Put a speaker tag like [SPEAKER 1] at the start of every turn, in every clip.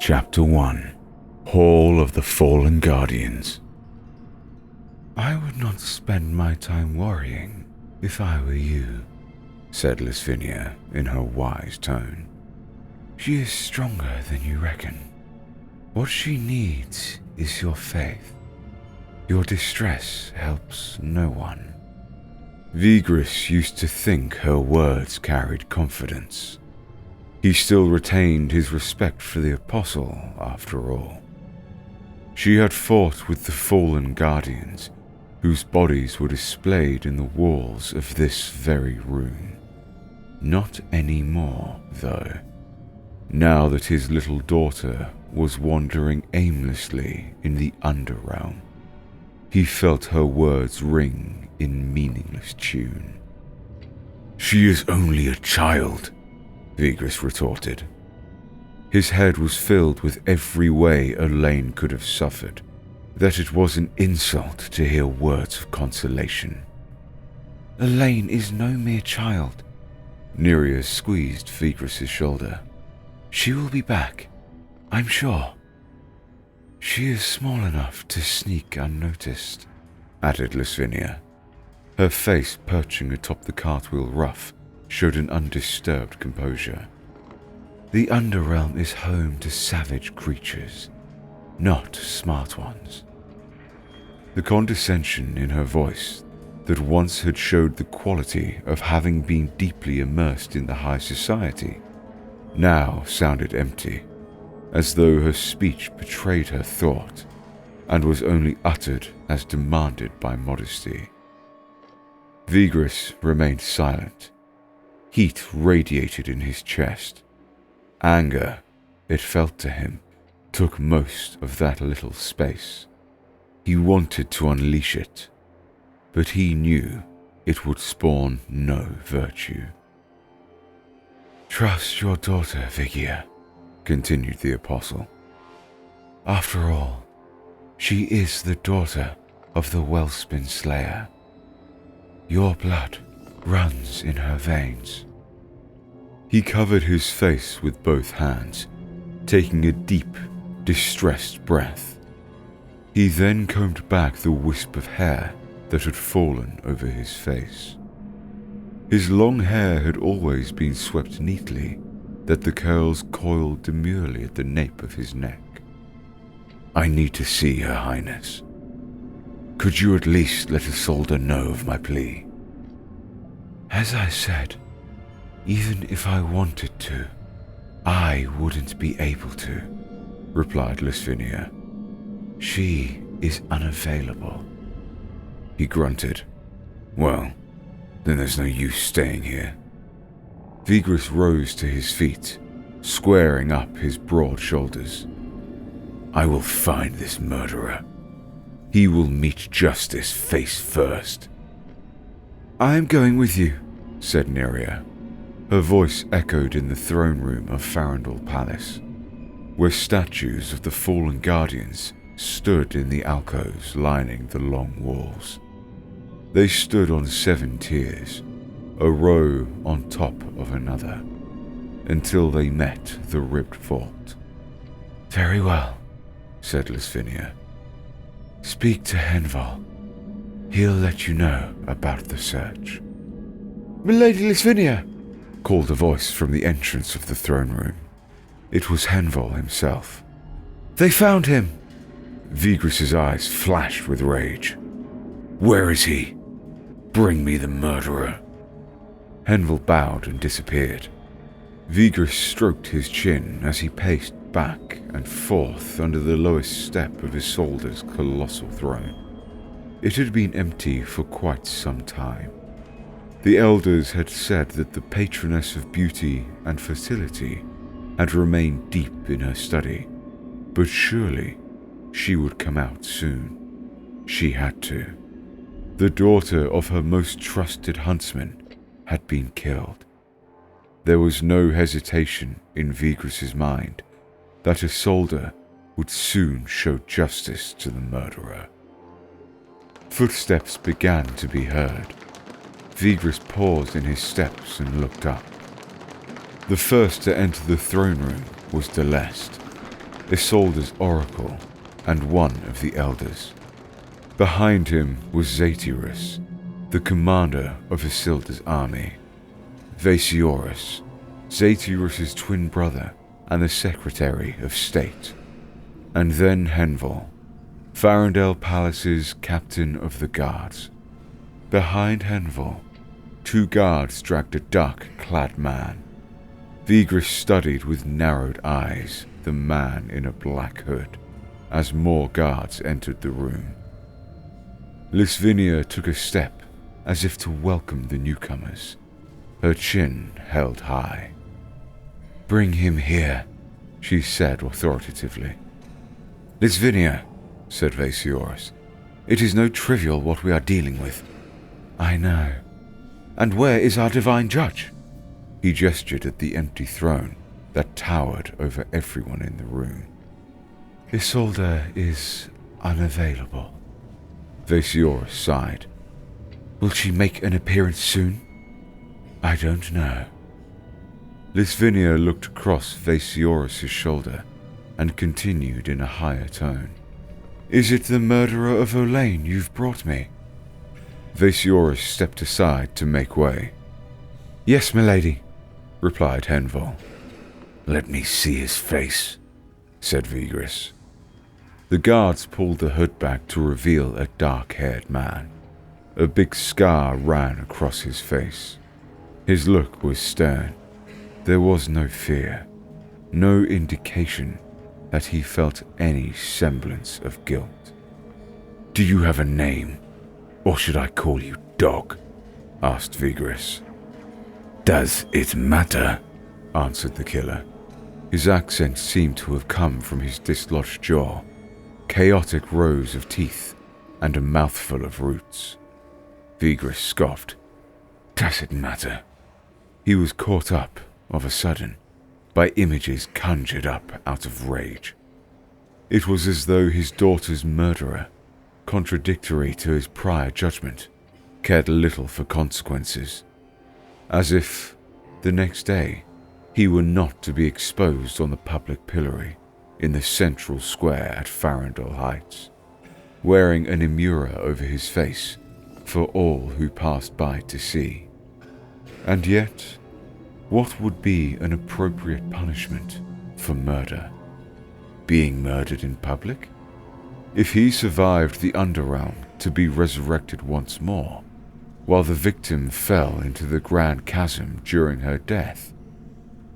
[SPEAKER 1] Chapter 1. Hall of the Fallen Guardians.
[SPEAKER 2] "I would not spend my time worrying if I were you," said Lasvinia in her wise tone. "She is stronger than you reckon. What she needs is your faith. Your distress helps no one." Vigris used to think her words carried confidence. He still retained his respect for the apostle, after all. She had fought with the fallen guardians, whose bodies were displayed in the walls of this very room. Not anymore, though. Now that his little daughter was wandering aimlessly in the underrealm, he felt her words ring in meaningless tune.
[SPEAKER 1] "She is only a child,"
[SPEAKER 2] Vigris retorted. His head was filled with every way Elaine could have suffered, that it was an insult to hear words of consolation. "Elaine is no mere child." Nereus squeezed Vigris's shoulder. "She will be back, I'm sure. She is small enough to sneak unnoticed," added Lasvinia. Her face perching atop the cartwheel ruff showed an undisturbed composure. "The Underrealm is home to savage creatures, not smart ones." The condescension in her voice that once had showed the quality of having been deeply immersed in the high society now sounded empty, as though her speech betrayed her thought and was only uttered as demanded by modesty. Vigris remained silent. Heat radiated in his chest. Anger, it felt to him, took most of that little space. He wanted to unleash it, but he knew it would spawn no virtue. "Trust your daughter, Vigia," continued the apostle. "After all, she is the daughter of the Wellspin Slayer. Your blood runs in her veins." He covered his face with both hands, taking a deep, distressed breath. He then combed back the wisp of hair that had fallen over his face. His long hair had always been swept neatly, that the curls coiled demurely at the nape of his neck. "I need to see Her Highness. Could you at least let Isolde know of my plea?" "As I said, even if I wanted to, I wouldn't be able to," replied Lasvinia. "She is unavailable." He grunted. "Well, then there's no use staying here." Vigris rose to his feet, squaring up his broad shoulders. "I will find this murderer. He will meet justice face first." "I am going with you," said Nerea. Her voice echoed in the throne room of Farandal Palace, where statues of the fallen guardians stood in the alcoves lining the long walls. They stood on 7 tiers, a row on top of another, until they met the ribbed vault. "Very well," said Lasvinia. "Speak to Henval. He'll let you know about the search." "Milady Lasvinia!" called a voice from the entrance of the throne room. It was Henval himself. "They found him!" Vigris's eyes flashed with rage. "Where is he? Bring me the murderer." Henval bowed and disappeared. Vigris stroked his chin as he paced back and forth under the lowest step of Isolde's colossal throne. It had been empty for quite some time. The elders had said that the patroness of beauty and fertility had remained deep in her study, but surely she would come out soon. She had to. The daughter of her most trusted huntsman had been killed. There was no hesitation in Vigris's mind that Isolde would soon show justice to the murderer. Footsteps began to be heard. Vigris paused in his steps and looked up. The first to enter the throne room was Deleste. Isolde's oracle, and one of the elders. Behind him was Zatiorus, the commander of Isilda's army. Vaesiorus, Zatiorus's twin brother and the Secretary of State. And then Henval, Farandel Palace's captain of the guards. Behind Henval, 2 guards dragged a dark-clad man. Vigris studied with narrowed eyes the man in a black hood as more guards entered the room. Lisvinia took a step as if to welcome the newcomers, her chin held high. "Bring him here," she said authoritatively. "Lisvinia," said Vaesiorus, "it is no trivial what we are dealing with." "I know. And where is our divine judge?" He gestured at the empty throne that towered over everyone in the room. "Isolde is unavailable." Vaesiorus sighed. "Will she make an appearance soon?" "I don't know." Lisvinia looked across Vaesiorus' shoulder and continued in a higher tone. "Is it the murderer of Olaine you've brought me?" Vaesiorus stepped aside to make way. "Yes, milady," replied Henval. "Let me see his face," said Vigris. The guards pulled the hood back to reveal a dark-haired man. A big scar ran across his face. His look was stern. There was no fear, no indication that he felt any semblance of guilt. "Do you have a name, or should I call you Dog?" asked Vigris. "Does it matter?" answered the killer. His accent seemed to have come from his dislodged jaw, chaotic rows of teeth, and a mouthful of roots. Vigris scoffed. "Does it matter?" He was caught up, of a sudden, by images conjured up out of rage. It was as though his daughter's murderer, contradictory to his prior judgment, cared little for consequences. As if, the next day, he were not to be exposed on the public pillory in the central square at Farandel Heights, wearing an imura over his face for all who passed by to see. And yet, what would be an appropriate punishment for murder? Being murdered in public? If he survived the Underrealm to be resurrected once more, while the victim fell into the Grand Chasm during her death,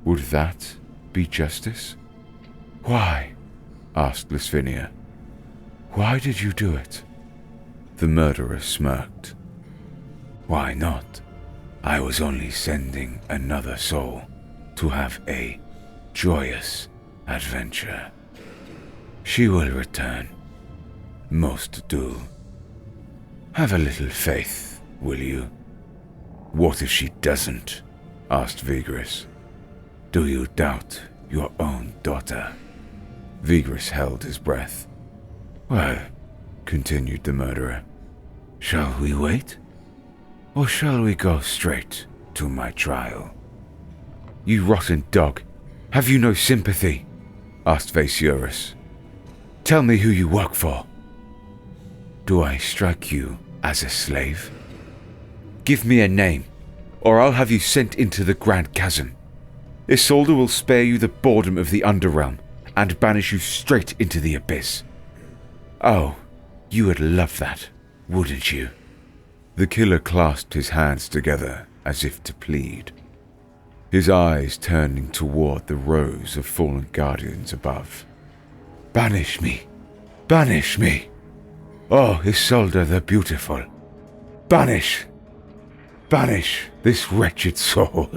[SPEAKER 2] would that be justice? "Why?" asked Lisvinia. "Why did you do it?" The murderer smirked. "Why not? I was only sending another soul to have a joyous adventure. She will return. Most do. Have a little faith, will you?" "What if she doesn't?" asked Vigris. "Do you doubt your own daughter?" Vigris held his breath. "Well," continued the murderer, "shall we wait? Or shall we go straight to my trial?" "You rotten dog, have you no sympathy?" asked Vaesiorus. "Tell me who you work for." "Do I strike you as a slave?" "Give me a name, or I'll have you sent into the Grand Chasm. Isolde will spare you the boredom of the Underrealm and banish you straight into the abyss. Oh, you would love that, wouldn't you?" The killer clasped his hands together as if to plead, his eyes turning toward the rows of fallen guardians above. "Banish me! Banish me! Oh, Isolde the Beautiful! Banish! Banish this wretched soul!"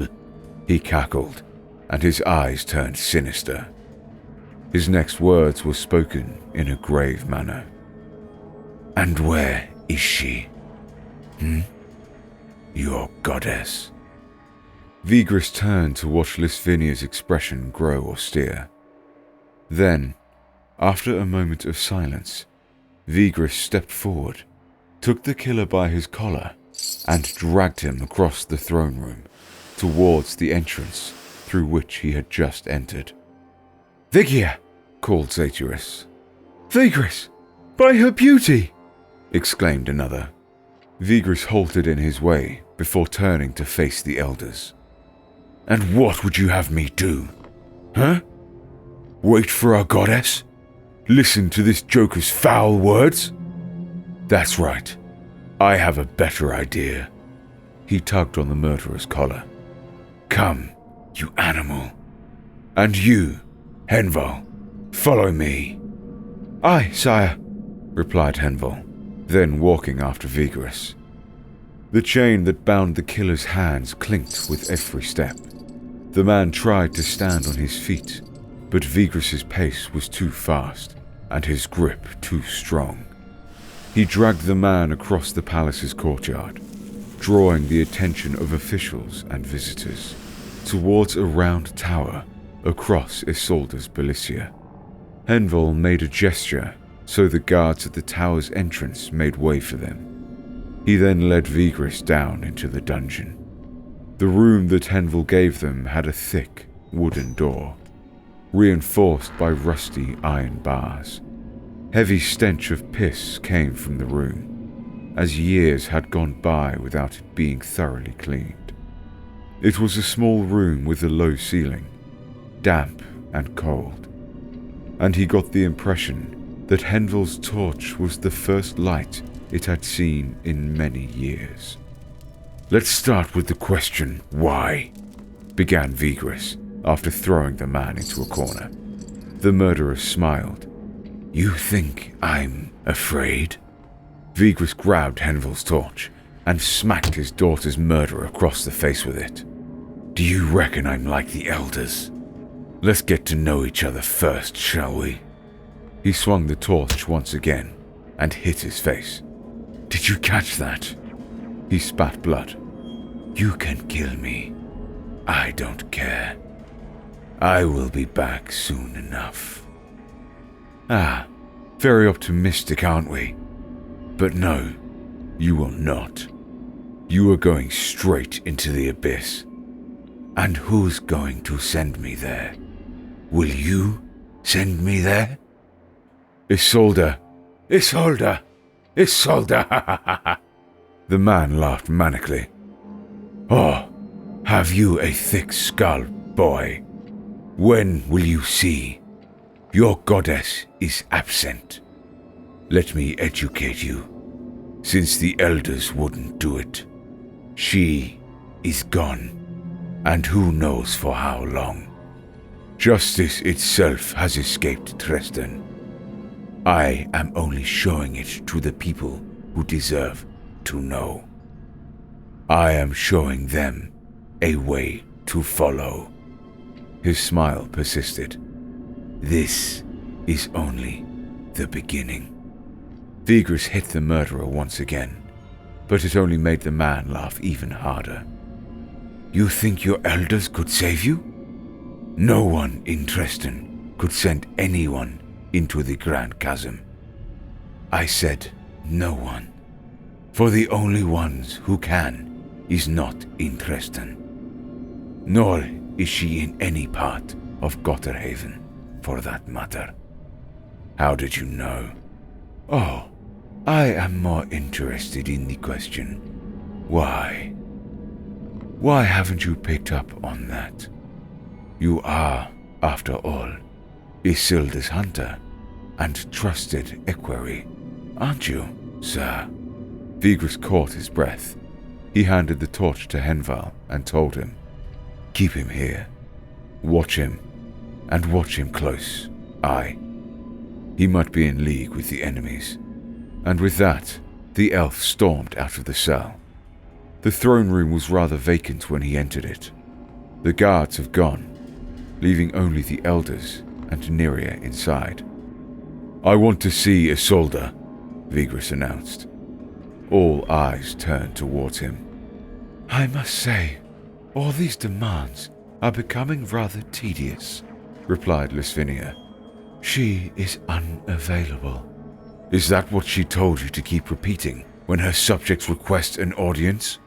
[SPEAKER 2] He cackled, and his eyes turned sinister. His next words were spoken in a grave manner. "And where is she? Your goddess?" Vigris turned to watch Lisvinia's expression grow austere. Then, after a moment of silence, Vigris stepped forward, took the killer by his collar, and dragged him across the throne room towards the entrance through which he had just entered. "Vigia!" called Satyris. Vigris! By her beauty! Exclaimed another. Vigris halted in his way before turning to face the elders. And what would you have me do? Huh? Wait for our goddess? Listen to this joker's foul words? That's right. I have a better idea. He tugged on the murderer's collar. Come, you animal. And you, Henval, follow me. Aye, sire, replied Henval, then walking after Vigris. The chain that bound the killer's hands clinked with every step. The man tried to stand on his feet, but Vigris's pace was too fast and his grip too strong. He dragged the man across the palace's courtyard, drawing the attention of officials and visitors towards a round tower across Isolde's Belicia. Henval made a gesture so the guards at the tower's entrance made way for them. He then led Vigris down into the dungeon. The room that Henval gave them had a thick wooden door, reinforced by rusty iron bars. Heavy stench of piss came from the room, as years had gone by without it being thoroughly cleaned. It was a small room with a low ceiling, damp and cold, and he got the impression that Henval's torch was the first light it had seen in many years. Let's start with the question, why? Began Vigris, after throwing the man into a corner. The murderer smiled. You think I'm afraid? Vigris grabbed Henval's torch and smacked his daughter's murderer across the face with it. Do you reckon I'm like the elders? Let's get to know each other first, shall we? He swung the torch once again and hit his face. Did you catch that? He spat blood. You can kill me. I don't care. I will be back soon enough. Ah, very optimistic, aren't we? But no, you will not. You are going straight into the abyss. And who's going to send me there? Will you send me there? Isolde! Isolde! Isolde! The man laughed manically. Oh, have you a thick skull, boy? When will you see? Your goddess is absent. Let me educate you. Since the elders wouldn't do it, she is gone, and who knows for how long. Justice itself has escaped Dresden. I am only showing it to the people who deserve to know. I am showing them a way to follow. His smile persisted. This is only the beginning. Vigris hit the murderer once again, but it only made the man laugh even harder. You think your elders could save you? No one in Dresden could send anyone into the Grand Chasm. I said no one, for the only ones who can is not in Dresden, nor is she in any part of Gotterhavn, for that matter. How did you know? Oh, I am more interested in the question, why? Why haven't you picked up on that? You are, after all, Isilde's hunter and trusted equerry, aren't you, sir? Vigris caught his breath. He handed the torch to Henval and told him, keep him here. Watch him, and watch him close. Aye. He might be in league with the enemies. And with that, the elf stormed out of the cell. The throne room was rather vacant when he entered it. The guards have gone, leaving only the elders and Neria inside. I want to see Isolde, Vigris announced. All eyes turned towards him. I must say, all these demands are becoming rather tedious, replied Lisvinia. She is unavailable. Is that what she told you to keep repeating when her subjects request an audience?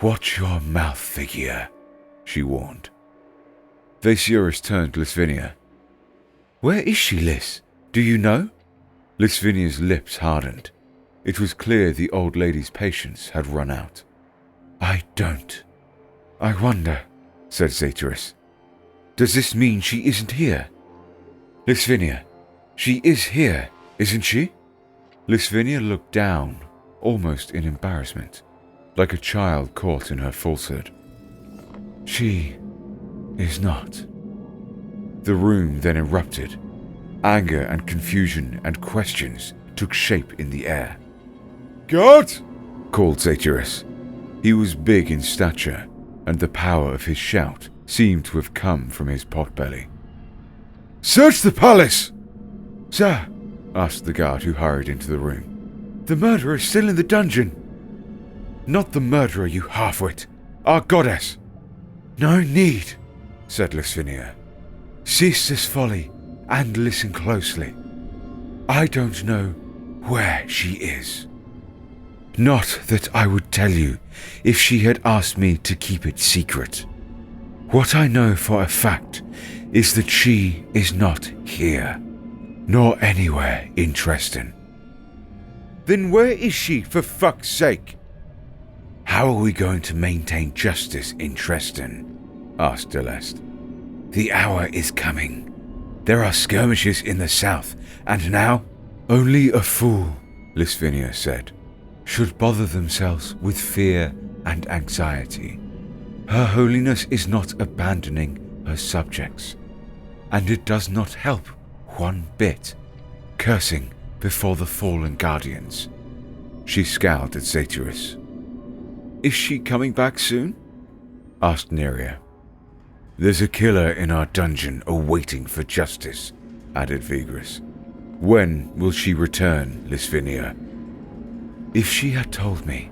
[SPEAKER 2] Watch your mouth, Figure, she warned. Vaesiris turned to Lisvinia. Where is she, Liz? Do you know? Lisvinia's lips hardened. It was clear the old lady's patience had run out. I don't. I wonder, said Zatorus. Does this mean she isn't here? Lisvinia, she is here, isn't she? Lisvinia looked down, almost in embarrassment, like a child caught in her falsehood. She is not. The room then erupted. Anger and confusion and questions took shape in the air. God! Called Zatorus. He was big in stature, and the power of his shout seemed to have come from his potbelly. Search the palace! Sir, asked the guard who hurried into the room. The murderer is still in the dungeon. Not the murderer, you halfwit. Our goddess. No need, said Lisvinia. Cease this folly and listen closely. I don't know where she is. Not that I would tell you if she had asked me to keep it secret. What I know for a fact is that she is not here, nor anywhere in Treston. Then where is she, for fuck's sake? How are we going to maintain justice in Treston? Asked Deleste. The hour is coming. There are skirmishes in the south, and now only a fool, Lisvinia said, should bother themselves with fear and anxiety. Her Holiness is not abandoning her subjects, and it does not help one bit, cursing before the fallen guardians. She scowled at Zatorus. Is she coming back soon? Asked Neria. There's a killer in our dungeon awaiting for justice, added Vigris. When will she return, Lisvinia? If she had told me,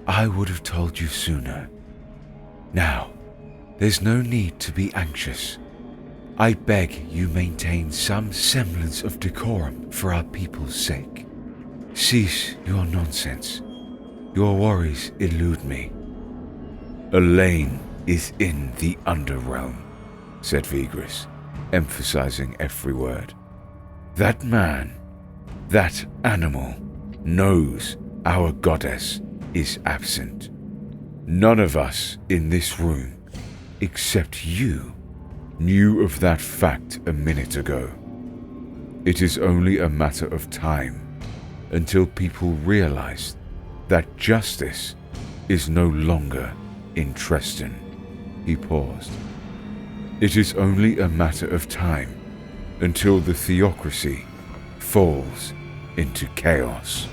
[SPEAKER 2] I would have told you sooner. Now, there's no need to be anxious. I beg you maintain some semblance of decorum for our people's sake. Cease your nonsense. Your worries elude me. Elaine is in the underrealm, said Vigris, emphasizing every word. That man, that animal, knows our goddess is absent. None of us in this room, except you, knew of that fact a minute ago. It is only a matter of time until people realize that justice is no longer in Treston. He paused. It is only a matter of time until the theocracy falls into chaos.